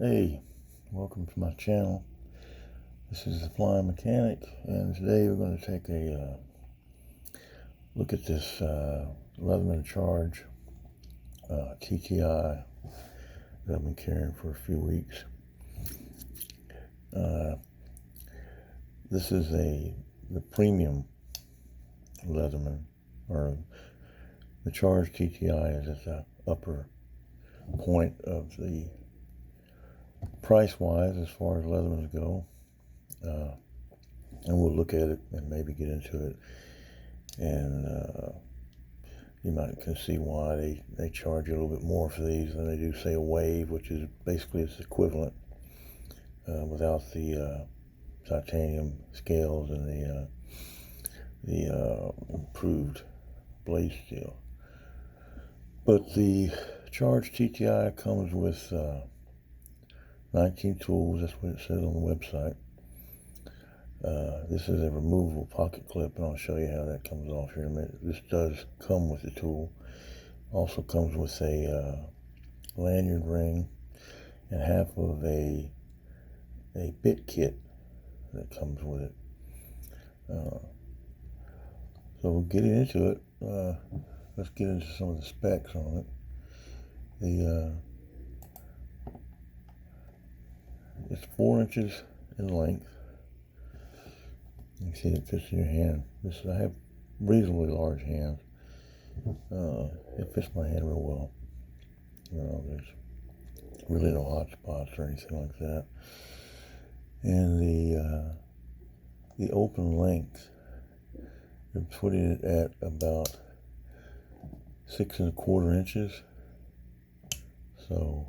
Hey, welcome to my channel. This is the Flying Mechanic, and today we're going to take a look at this Leatherman Charge TTI that I've been carrying for a few weeks. This is the premium Leatherman, or the Charge TTI is at the upper point of the price-wise as far as Leathermans go. And we'll look at it and maybe get into it, and you might can see why they charge you a little bit more for these than they do, say, a Wave, which is basically its equivalent without the titanium scales and the improved blade steel. But the Charge TTI comes with 19 tools. That's what it says on the website. This is a removable pocket clip, and I'll show you how that comes off here in a minute. This does come with the tool. Also comes with a lanyard ring and half of a bit kit that comes with it. So getting into it, let's get into some of the specs on it. It's 4 inches in length. You can see it fits in your hand. I have reasonably large hands. It fits my hand real well. There's really no hot spots or anything like that. And the open length, you're putting it at about 6 1/4 inches. So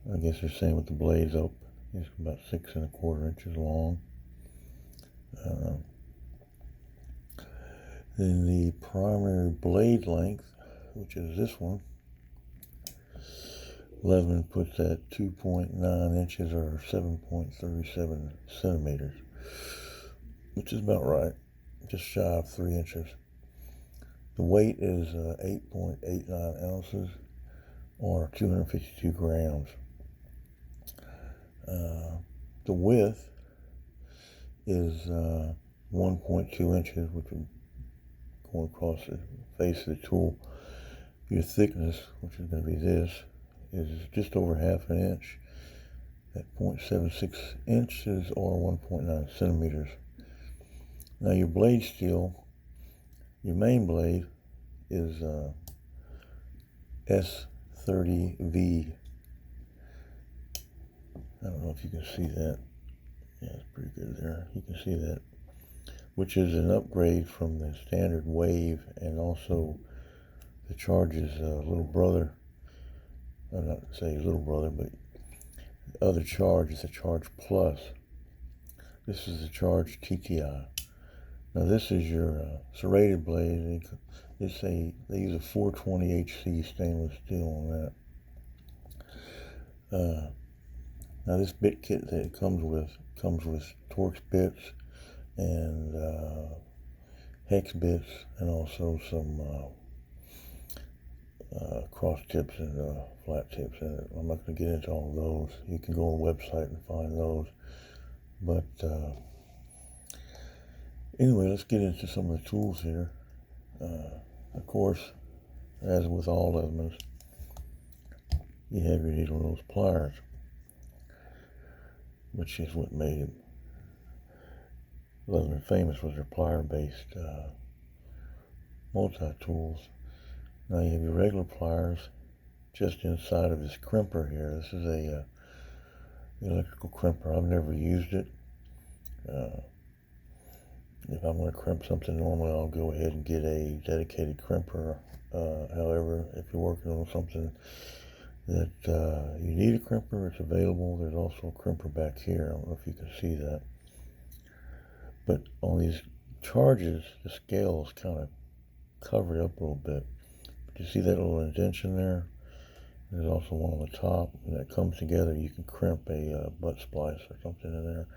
I guess they're saying with the blades up, it's about 6 1/4 inches long. Then the primary blade length, which is this one, Leatherman puts at 2.9 inches or 7.37 centimeters, which is about right, just shy of 3 inches. The weight is 8.89 ounces or 252 grams. The width is 1.2 inches, which would go across the face of the tool. Your thickness, which is going to be this, is just over 1/2 inch at 0.76 inches or 1.9 centimeters. Now your blade steel, your main blade is S30V. I don't know if you can see that. Yeah, it's pretty good there. You can see that, which is an upgrade from the standard Wave and also the Charge's little brother. I'm not saying little brother, but the other Charge is the Charge Plus. This is the Charge TTI. Now this is your serrated blade. They use a 420 HC stainless steel on that. Now this bit kit that it comes with Torx bits and hex bits, and also some cross tips and flat tips in it. I'm not going to get into all of those. You can go on the website and find those. But anyway, let's get into some of the tools here. Of course, as with all Leathermans, you have your needle nose pliers, which is what made Leatherman famous, was their plier-based multi-tools. Now you have your regular pliers just inside of this crimper here. This is a electrical crimper. I've never used it. If I'm going to crimp something, normally I'll go ahead and get a dedicated crimper. However, if you're working on something that you need a crimper, it's available. There's also a crimper back here. I don't know if you can see that. But on these Charges, the scales kind of cover it up a little bit. But you see that little indentation there? There's also one on the top. When that comes together, you can crimp a butt splice or something in there.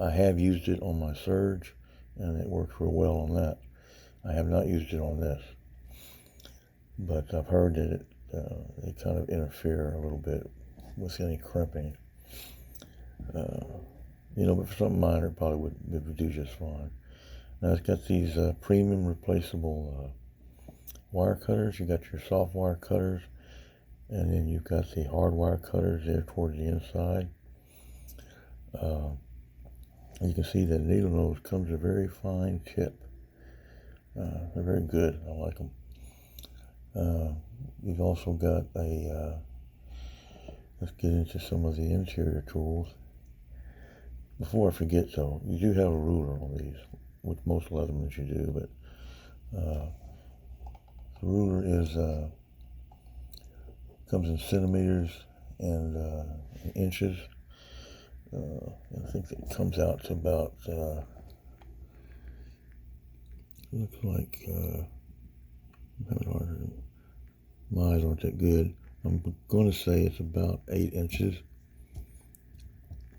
I have used it on my Surge, and it works real well on that. I have not used it on this, but I've heard that they kind of interfere a little bit with any crimping. But for something minor, it probably would do just fine. Now it's got these premium replaceable wire cutters. You got your soft wire cutters, and then you've got the hard wire cutters there toward the inside. You can see the needle nose comes a very fine tip. They're very good. I like them. You've also got let's get into some of the interior tools. Before I forget though, you do have a ruler on these. With most Leathermans you do, but the ruler comes in centimeters and inches. I think it comes out to about, looks like, I'm having a hard time. My eyes aren't that good. I'm going to say it's about 8 inches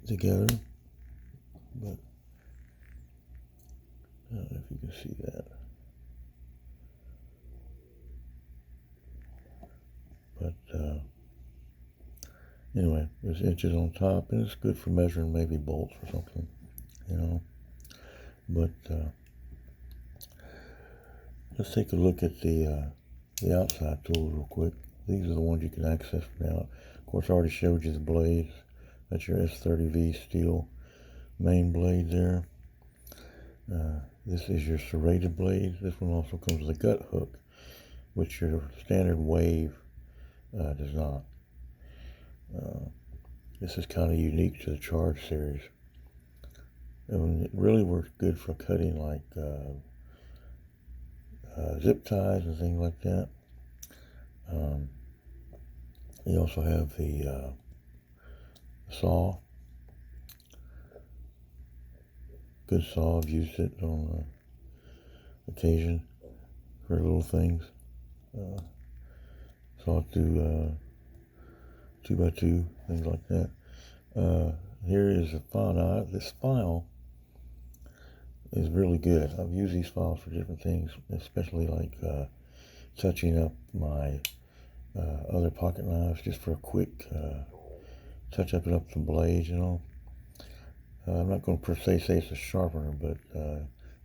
together, but I don't know if you can see that. But anyway, there's inches on top, and it's good for measuring maybe bolts or something, But let's take a look at the outside tools real quick. These are the ones you can access from out. Of course, I already showed you the blades. That's your S30V steel main blade there. This is your serrated blade. This one also comes with a gut hook, which your standard Wave does not. This is kind of unique to the Charge series. And it really works good for cutting like zip ties and things like that. You also have the saw. Good saw. I've used it on occasion for little things. Saw through 2x2, things like that. Here is a file. Now, this file is really good. I've used these files for different things, especially like touching up my other pocket knives, just for a quick touching up the blades, I'm not going to per se say it's a sharpener, but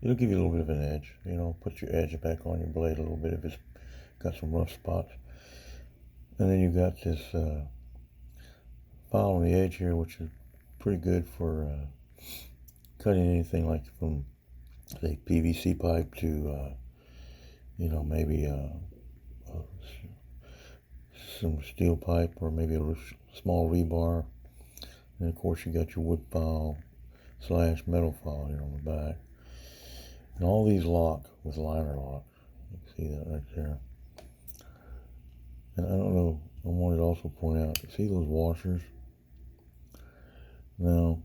it'll give you a little bit of an edge, put your edge back on your blade a little bit if it's got some rough spots. And then you've got this file on the edge here, which is pretty good for cutting anything like from, say, PVC pipe to, maybe some steel pipe or maybe a small rebar. And of course you got your wood file / metal file here on the back. And all these lock with liner lock. You can see that right there. And I don't know, I wanted to also point out, see those washers? Now,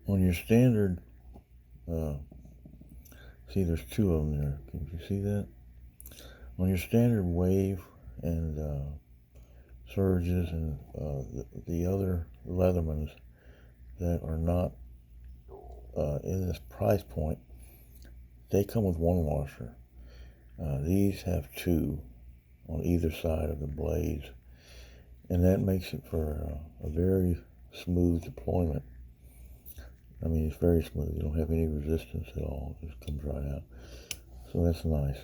on your standard, see there's 2 of them there. Can you see that? On your standard Wave and Surges and the other Leathermans that are not in this price point, they come with 1 washer. These have 2 on either side of the blades, and that makes it for a very smooth deployment. I mean, it's very smooth. You don't have any resistance at all. It just comes right out. So that's nice.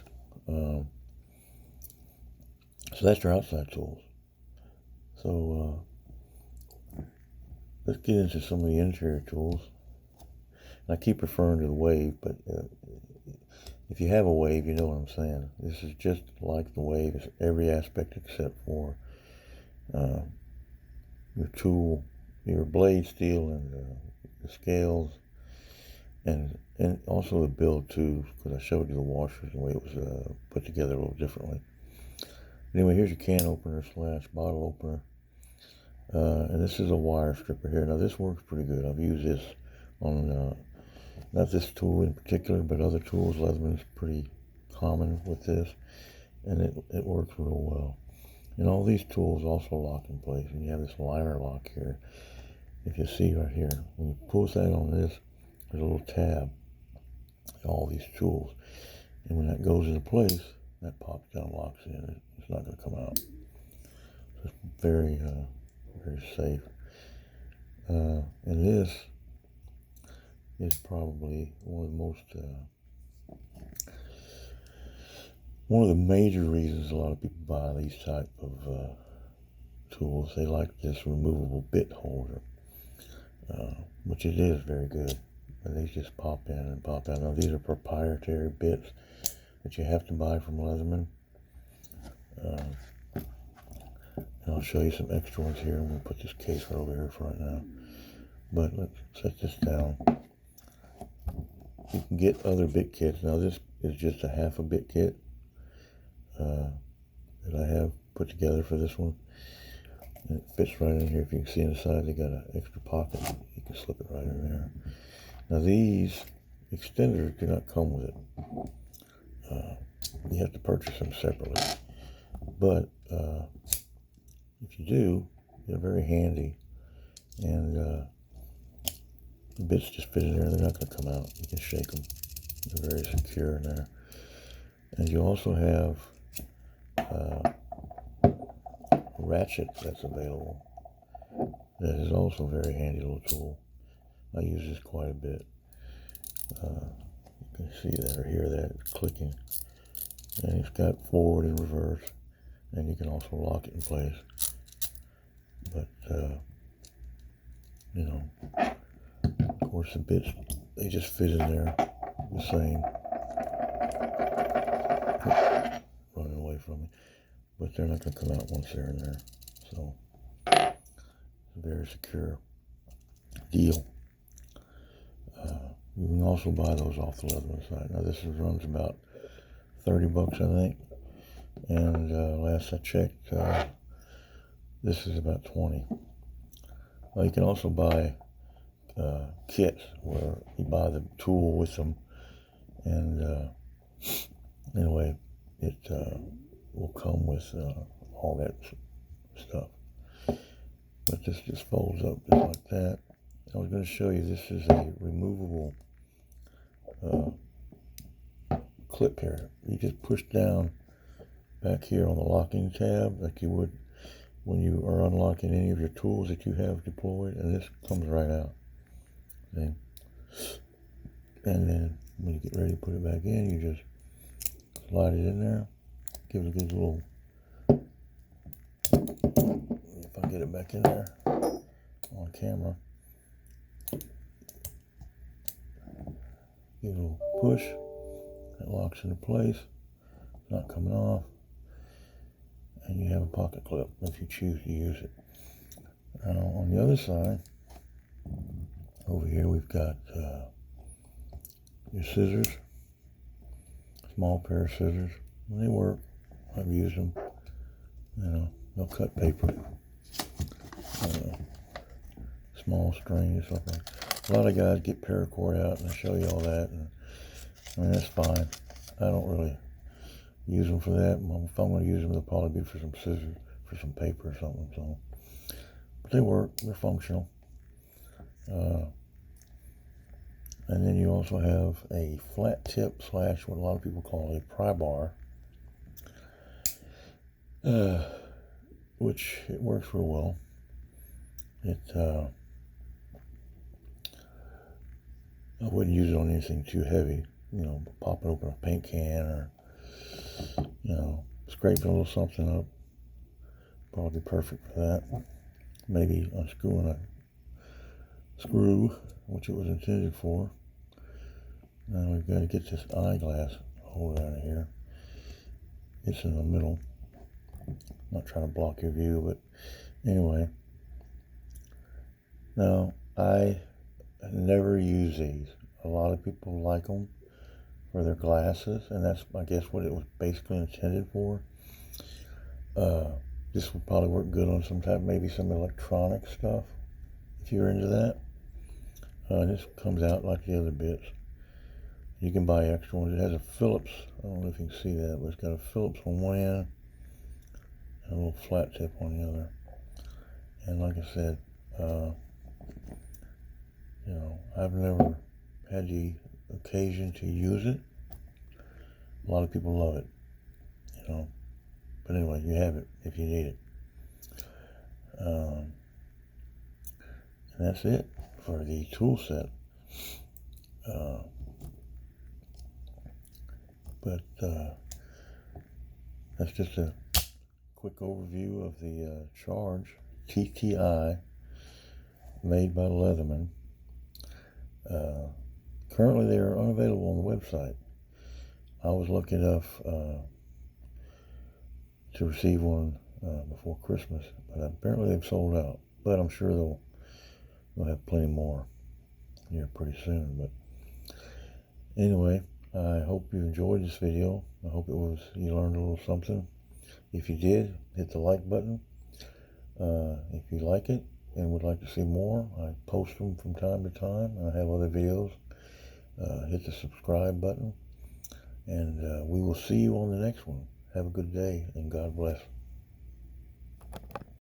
So that's your outside tools. So let's get into some of the interior tools. And I keep referring to the Wave, but if you have a Wave, you know what I'm saying. This is just like the Wave. It's every aspect except for your tool, your blade steel, and the scales, and also the build too, because I showed you the washers and the way it was put together a little differently. Anyway, here's your can opener / bottle opener. And this is a wire stripper here. Now this works pretty good. I've used this on, not this tool in particular, but other tools. Leatherman is pretty common with this, and it works real well. And all these tools also lock in place, and you have this liner lock here. If you see right here, when you pull that on this, there's a little tab, all these tools. And when that goes into place, that pops down, locks in. It's not going to come out. So it's very, very safe. And this is probably one of the major reasons a lot of people buy these type of tools. They like this removable bit holder, which it is very good. And these just pop in and pop out. Now these are proprietary bits that you have to buy from Leatherman. And I'll show you some extra ones here. I'm going to put this case right over here for right now. But let's set this down. You can get other bit kits. Now this is just a half a bit kit that I have put together for this one. And it fits right in here. If you can see inside, they got an extra pocket. You can slip it right in there. Now these extenders do not come with it. You have to purchase them separately. But if you do, they're very handy. And the bits just fit in there. They're not going to come out. You can shake them. They're very secure in there. And you also have Ratchet that's available. That is also a very handy little tool. I use this quite a bit. You can see that or hear that it's clicking. And it's got forward and reverse. And you can also lock it in place. But, you know, of course the bits, they just fit in there the same. Running away from me. But they're not going to come out once they're in there. So, it's a very secure deal. You can also buy those off the Leatherman site. Now this runs about $30, I think. And last I checked, this is about 20. You can also buy kits where you buy the tool with them, and anyway, it will come with all that stuff. But this just folds up just like that. I was going to show you, this is a removable clip here. You just push down back here on the locking tab like you would when you are unlocking any of your tools that you have deployed, and this comes right out. See? And then when you get ready to put it back in, you just slide it in there, give it a good little, if I get it back in there on camera, give it a little push, it locks into place, it's not coming off, and you have a pocket clip if you choose to use it. Now on the other side, over here we've got your scissors, small pair of scissors. They work. I've used them. You know, they'll cut paper. Small string and stuff like that. A lot of guys get paracord out and I show you all that. And, I mean, that's fine. I don't really use them for that. If I'm going to use them, they'll probably be for some scissors, for some paper or something. So, but they work. They're functional. And then you also have a flat tip / what a lot of people call a pry bar, which it works real well. It I wouldn't use it on anything too heavy, you know, popping open a paint can or, you know, scraping a little something up. Probably perfect for that. Maybe unscrewing a screw, which it was intended for. Now we've got to get this eyeglass holder out of here. It's in the middle. I'm not trying to block your view, but anyway. Now, I never use these. A lot of people like them for their glasses, and that's, I guess, what it was basically intended for. This would probably work good on some type, maybe some electronic stuff, if you're into that. This comes out like the other bits. You can buy extra ones. It has a Phillips, I don't know if you can see that, but it's got a Phillips on one end and a little flat tip on the other. And like I said, you know, I've never had the occasion to use it. A lot of people love it. But anyway, you have it if you need it. And that's it for the tool set. But that's just a quick overview of the Charge TTI made by Leatherman. Currently, they are unavailable on the website. I was lucky enough to receive one before Christmas, but apparently they've sold out. But I'm sure they'll have plenty more here pretty soon. But anyway, I hope you enjoyed this video. I hope you learned a little something. If you did, hit the like button. If you like it and would like to see more, I post them from time to time. I have other videos. Hit the subscribe button. And we will see you on the next one. Have a good day, and God bless.